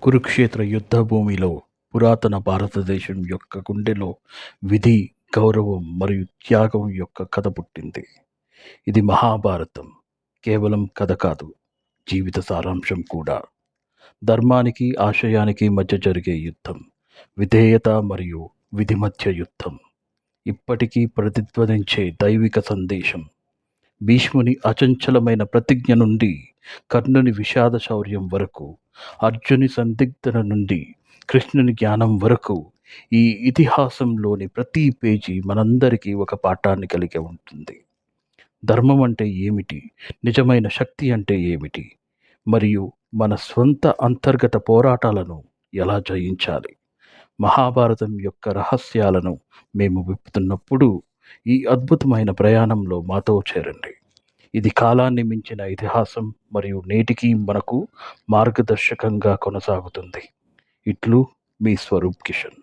కురుక్షేత్ర యుద్ధ భూమిలో పురాతన భారతదేశం యొక్క గుండెలో విధి, గౌరవం మరియు త్యాగం యొక్క కథ పుట్టింది. ఇది మహాభారతం కేవలం కథ కాదు, జీవిత సారాంశం కూడా. ధర్మానికి ఆశయానికి మధ్య జరిగే యుద్ధం, విధేయత మరియు విధి మధ్య యుద్ధం, ఇప్పటికీ ప్రతిధ్వనించే దైవిక సందేశం. భీష్ముని అచంచలమైన ప్రతిజ్ఞ నుండి కర్ణుని విషాద శౌర్యం వరకు, అర్జుని సందిగ్ధత నుండి కృష్ణుని జ్ఞానం వరకు, ఈ ఇతిహాసంలోని ప్రతి పేజీ మనందరికీ ఒక పాఠాన్ని కలిగి ఉంటుంది. ధర్మం అంటే ఏమిటి, నిజమైన శక్తి అంటే ఏమిటి, మరియు మన స్వంత అంతర్గత పోరాటాలను ఎలా జయించాలి. మహాభారతం యొక్క రహస్యాలను మేము విప్పుతున్నప్పుడు ఈ అద్భుతమైన ప్రయాణంలో మాతో చేరండి. ఇది కాలాన్ని మించిన ఇతిహాసం మరియు నేటికి మనకు మార్గదర్శకంగా కొనసాగుతుంది. ఇట్లు మీ స్వరూప్ కిషన్.